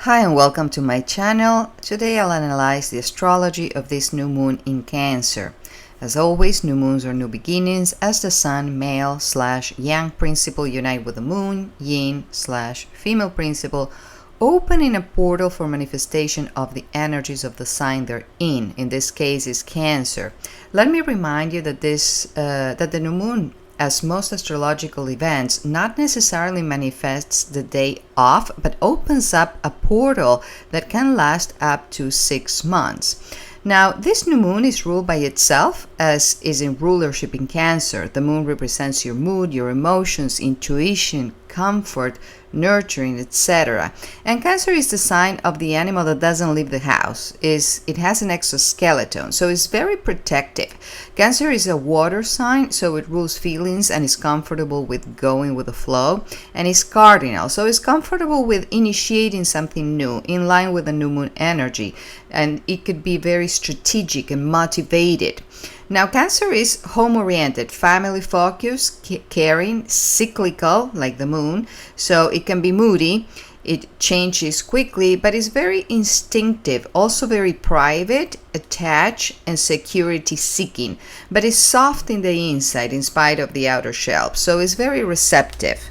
Hi and welcome to my channel. Today I'll analyze the astrology of this new moon in Cancer. As always, new moons are new beginnings as the sun, male/yang principle unite with the moon, yin/female principle, opening a portal for manifestation of the energies of the sign they're in. In this case is Cancer. Let me remind you that the new moon, as most astrological events, not necessarily manifests the day of, but opens up a portal that can last up to 6 months. Now, this new moon is ruled by itself, as is in rulership in Cancer. The moon represents your mood, your emotions, intuition, comfort, nurturing, etc. And Cancer is the sign of the animal that doesn't leave the house. It has an exoskeleton, so it's very protective. Cancer is a water sign, so it rules feelings and is comfortable with going with the flow. And it's cardinal, so it's comfortable with initiating something new in line with the new moon energy. And it could be very strategic and motivated. Now, Cancer is home-oriented, family-focused, caring, cyclical, like the moon, so it can be moody, it changes quickly, but it's very instinctive, also very private, attached, and security-seeking, but it's soft in the inside in spite of the outer shell, so it's very receptive.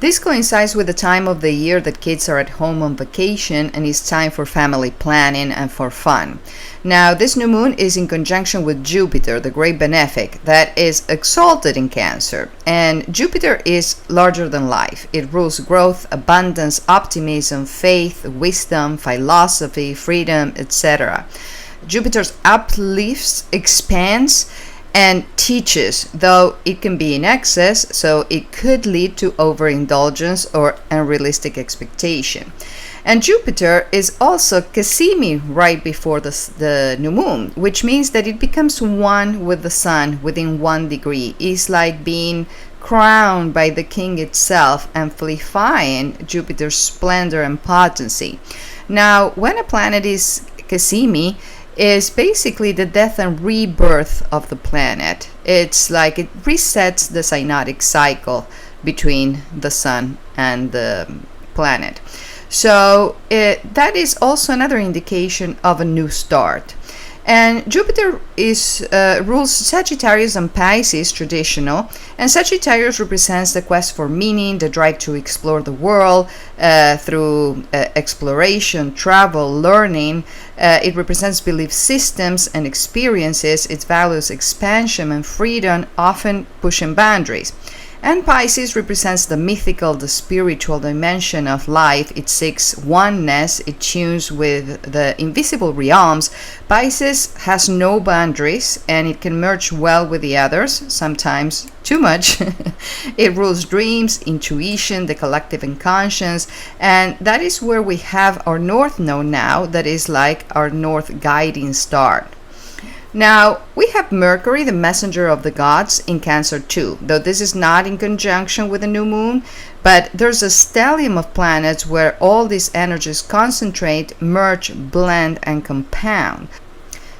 This coincides with the time of the year that kids are at home on vacation and it's time for family planning and for fun. Now, this new moon is in conjunction with Jupiter, the great benefic, that is exalted in Cancer. And Jupiter is larger than life. It rules growth, abundance, optimism, faith, wisdom, philosophy, freedom, etc. Jupiter uplifts, expands, and teaches, though it can be in excess, so it could lead to overindulgence or unrealistic expectation. And Jupiter is also Cassimi right before the new moon, which means that it becomes one with the sun within 1 degree. It's like being crowned by the king itself, amplifying Jupiter's splendor and potency. Now, when a planet is Cassimi, is basically the death and rebirth of the planet. It's like it resets the synodic cycle between the sun and the planet. So that is also another indication of a new start. And Jupiter rules Sagittarius and Pisces, traditional, and Sagittarius represents the quest for meaning, the drive to explore the world through exploration, travel, learning. It represents belief systems and experiences. It values expansion and freedom, often pushing boundaries. And Pisces represents the mythical, the spiritual dimension of life. It seeks oneness. It tunes with the invisible realms. Pisces has no boundaries and it can merge well with the others, sometimes too much. It rules dreams, intuition, the collective unconscious, and that is where we have our North Node now, that is like our North guiding star. Now, we have Mercury, the messenger of the gods, in Cancer too, though this is not in conjunction with the new moon, but there's a stellium of planets where all these energies concentrate, merge, blend, and compound.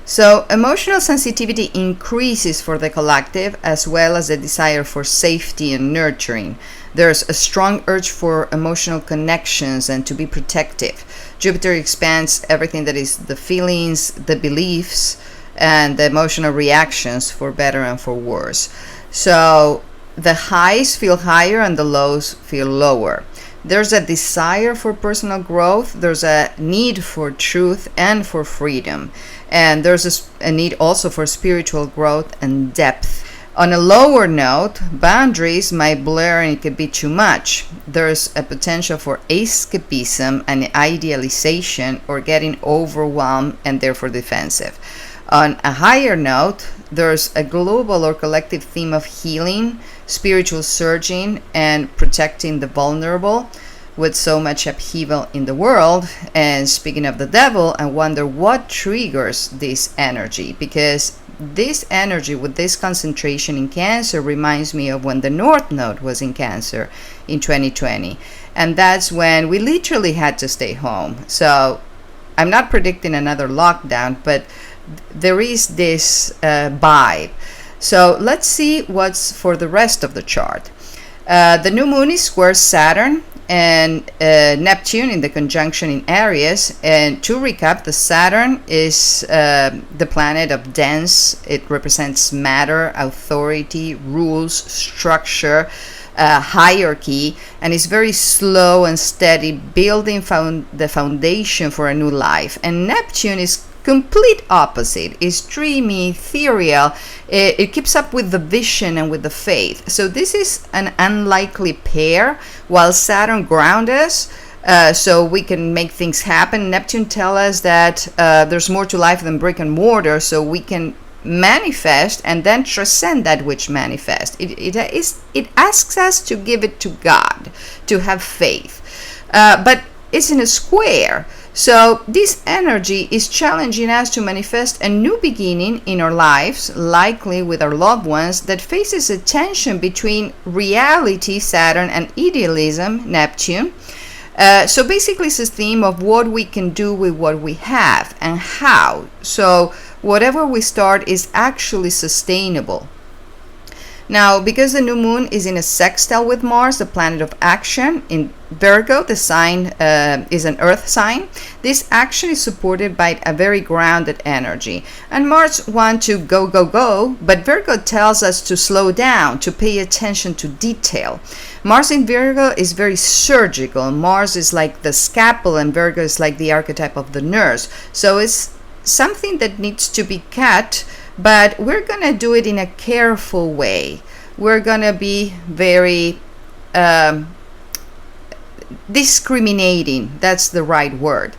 So, emotional sensitivity increases for the collective, as well as the desire for safety and nurturing. There's a strong urge for emotional connections and to be protective. Jupiter expands everything that is the feelings, the beliefs, and the emotional reactions, for better and for worse. So the highs feel higher and the lows feel lower. There's a desire for personal growth, there's a need for truth and for freedom, and there's a need also for spiritual growth and depth. On a lower note, boundaries might blur and it could be too much. There's a potential for escapism and idealization, or getting overwhelmed and therefore defensive. On a higher note, there's a global or collective theme of healing, spiritual surging, and protecting the vulnerable with so much upheaval in the world. And speaking of the devil, I wonder what triggers this energy, because this energy with this concentration in Cancer reminds me of when the North Node was in Cancer in 2020. And that's when we literally had to stay home. So I'm not predicting another lockdown, but there is this vibe. So let's see what's for the rest of the chart. The new moon is square Saturn, and Neptune in the conjunction in Aries. And to recap, the Saturn is the planet of dense. It represents matter, authority, rules, structure, hierarchy, and is very slow and steady, building the foundation for a new life. And Neptune is complete opposite. It's dreamy, ethereal. It keeps up with the vision and with the faith. So this is an unlikely pair, while Saturn grounds us, so we can make things happen. Neptune tells us that there's more to life than brick and mortar, so we can manifest and then transcend that which manifests. It asks us to give it to God, to have faith. But it's in a square. So this energy is challenging us to manifest a new beginning in our lives, likely with our loved ones, that faces a tension between reality, Saturn, and idealism, Neptune. So basically it's a theme of what we can do with what we have and how. So whatever we start is actually sustainable. Now, because the new moon is in a sextile with Mars, the planet of action, in Virgo, the sign is an earth sign. This action is supported by a very grounded energy. And Mars wants to go, go, go, but Virgo tells us to slow down, to pay attention to detail. Mars in Virgo is very surgical. Mars is like the scalpel, and Virgo is like the archetype of the nurse. So it's something that needs to be cut, but we're going to do it in a careful way. We're going to be very discriminating. That's the right word.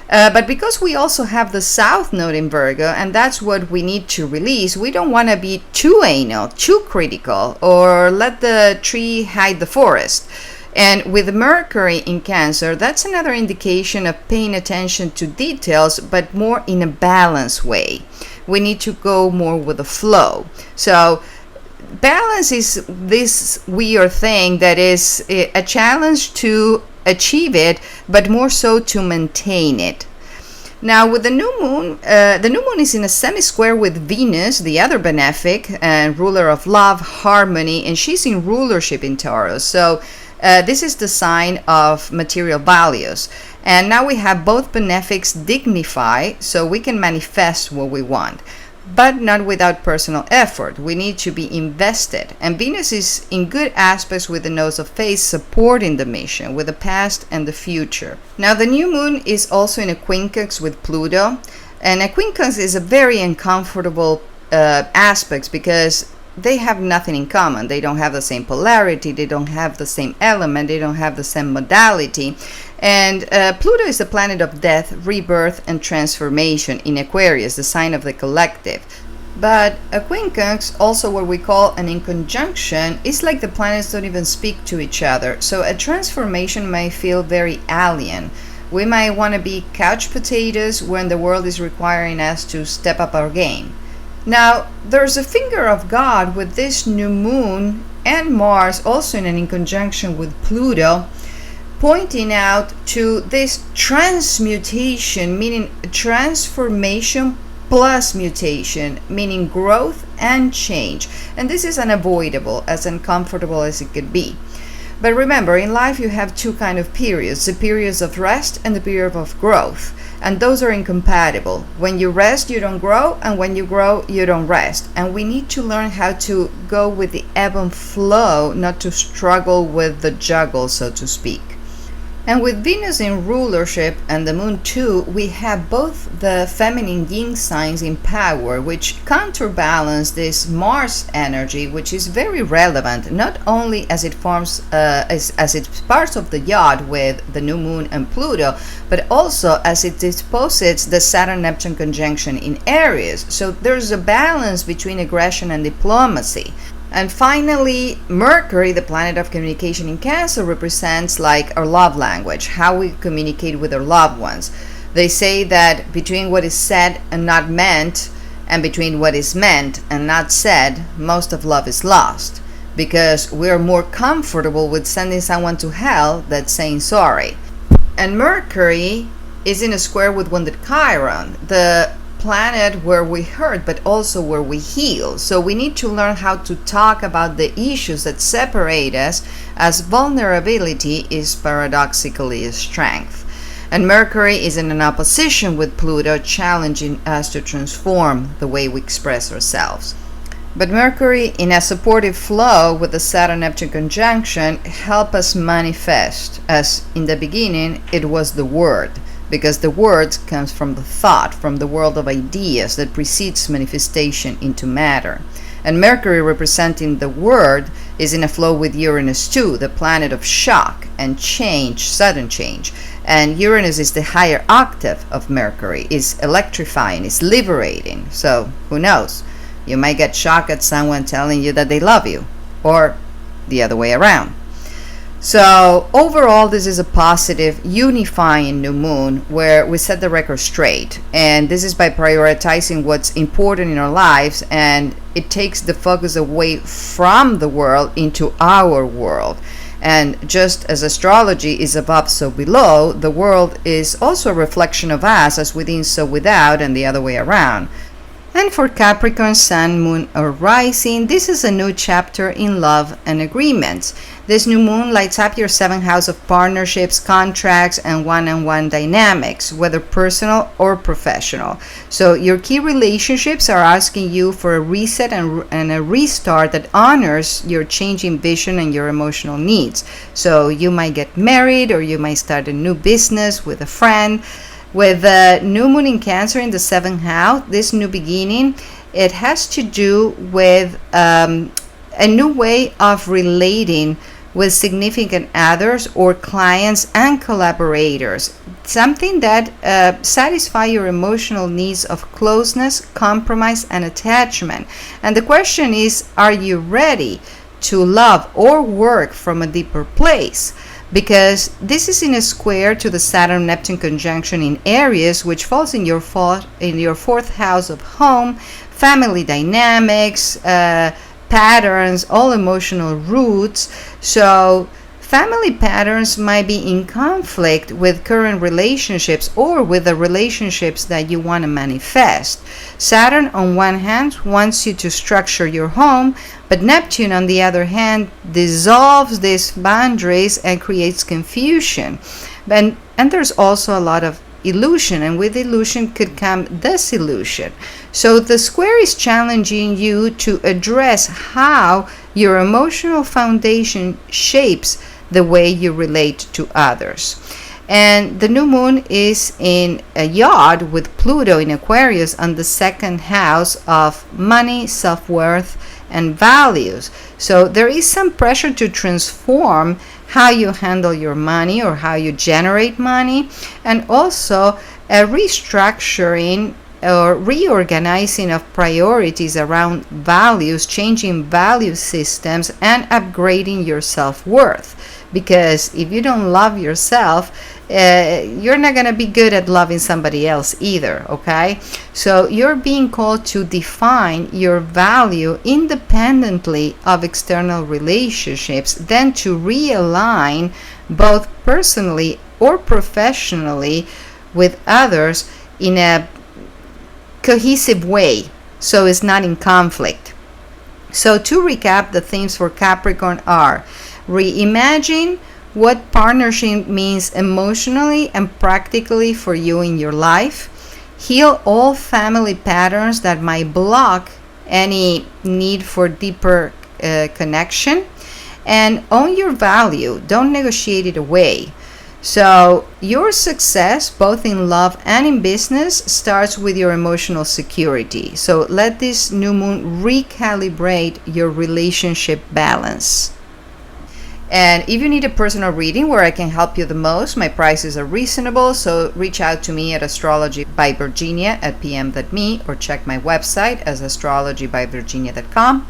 But because we also have the South Node in Virgo, and that's what we need to release, we don't want to be too anal, too critical, or let the tree hide the forest. And with Mercury in Cancer, that's another indication of paying attention to details, but more in a balanced way. We need to go more with the flow. So balance is this weird thing that is a challenge to achieve it, but more so to maintain it. Now with the new moon is in a semi-square with Venus, the other benefic and ruler of love, harmony, and she's in rulership in Taurus. So this is the sign of material values. And now we have both benefics dignify, so we can manifest what we want, but not without personal effort. We need to be invested. And Venus is in good aspects with the nodes of faith, supporting the mission, with the past and the future. Now the new moon is also in a quincunx with Pluto. And a quincunx is a very uncomfortable aspect because they have nothing in common. They don't have the same polarity, they don't have the same element, they don't have the same modality. And Pluto is the planet of death, rebirth, and transformation in Aquarius, the sign of the collective. But a quincunx, also what we call an inconjunction, is like the planets don't even speak to each other. So a transformation may feel very alien. We might want to be couch potatoes when the world is requiring us to step up our game. Now, there's a finger of God with this new moon and Mars also in an inconjunction with Pluto, pointing out to this transmutation, meaning transformation plus mutation, meaning growth and change. And this is unavoidable, as uncomfortable as it could be. But remember, in life you have two kind of periods, the periods of rest and the period of growth. And those are incompatible. When you rest, you don't grow, and when you grow, you don't rest. And we need to learn how to go with the ebb and flow, not to struggle with the juggle, so to speak. And with Venus in rulership and the moon too, we have both the feminine yin signs in power, which counterbalance this Mars energy, which is very relevant, not only as it forms, as it's part of the yacht with the new moon and Pluto, but also as it disposes the Saturn-Neptune conjunction in Aries. So there's a balance between aggression and diplomacy. And finally, Mercury, the planet of communication in Cancer, represents like our love language, how we communicate with our loved ones. They say that between what is said and not meant, and between what is meant and not said, most of love is lost, because we're more comfortable with sending someone to hell than saying sorry. And Mercury is in a square with wounded Chiron, the planet where we hurt, but also where we heal. So we need to learn how to talk about the issues that separate us, as vulnerability is paradoxically a strength. And Mercury is in an opposition with Pluto, challenging us to transform the way we express ourselves. But Mercury, in a supportive flow with the Saturn-Neptune conjunction, help us manifest, as in the beginning it was the word, because the word comes from the thought, from the world of ideas that precedes manifestation into matter. And Mercury, representing the word, is in a flow with Uranus too, the planet of shock and change, sudden change. And Uranus is the higher octave of Mercury, is electrifying, is liberating. So who knows? You might get shocked at someone telling you that they love you, or the other way around. So overall, this is a positive, unifying new moon where we set the record straight. And this is by prioritizing what's important in our lives, and it takes the focus away from the world into our world. And just as astrology is above, so below, the world is also a reflection of us, as within, so without, and the other way around. And for Capricorn, Sun, Moon, or Rising, this is a new chapter in love and agreements. This new moon lights up your 7th house of partnerships, contracts, and one-on-one dynamics, whether personal or professional. So your key relationships are asking you for a reset and a restart that honors your changing vision and your emotional needs. So you might get married, or you might start a new business with a friend. With the new moon in Cancer in the 7th house, this new beginning, it has to do with a new way of relating with significant others or clients and collaborators. Something that satisfies your emotional needs of closeness, compromise, and attachment. And the question is, are you ready to love or work from a deeper place? Because this is in a square to the Saturn-Neptune conjunction in Aries, which falls in your 4th house of home, family dynamics, patterns, all emotional roots. So family patterns might be in conflict with current relationships or with the relationships that you want to manifest. Saturn, on one hand, wants you to structure your home, but Neptune, on the other hand, dissolves these boundaries and creates confusion. And there's also a lot of illusion, and with illusion could come disillusion. So the square is challenging you to address how your emotional foundation shapes the way you relate to others. And the new moon is in a yard with Pluto in Aquarius on the 2nd house of money, self-worth, and values. So there is some pressure to transform how you handle your money or how you generate money, and also a restructuring or reorganizing of priorities around values, changing value systems, and upgrading your self-worth. Because if you don't love yourself, you're not going to be good at loving somebody else either, okay? So you're being called to define your value independently of external relationships, then to realign both personally or professionally with others in a cohesive way, so it's not in conflict. So to recap, the themes for Capricorn are: reimagine what partnership means emotionally and practically for you in your life. Heal all family patterns that might block any need for deeper connection. And own your value. Don't negotiate it away. So your success, both in love and in business, starts with your emotional security. So let this new moon recalibrate your relationship balance. And if you need a personal reading where I can help you the most, my prices are reasonable, so reach out to me at astrologybyvirginia@pm.me or check my website as astrologybyvirginia.com.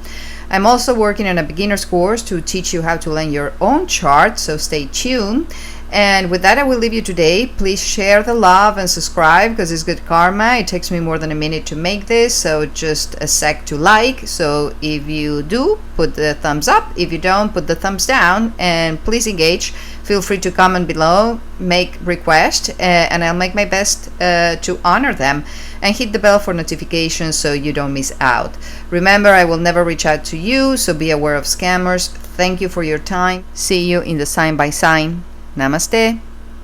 I'm also working on a beginner's course to teach you how to learn your own chart, so stay tuned. And with that, I will leave you today. Please share the love and subscribe because it's good karma. It takes me more than a minute to make this, so just a sec to like. So if you do, put the thumbs up. If you don't, put the thumbs down. And please engage. Feel free to comment below, make requests, and I'll make my best to honor them. And hit the bell for notifications so you don't miss out. Remember, I will never reach out to you, so be aware of scammers. Thank you for your time. See you in the sign by sign. Namaste.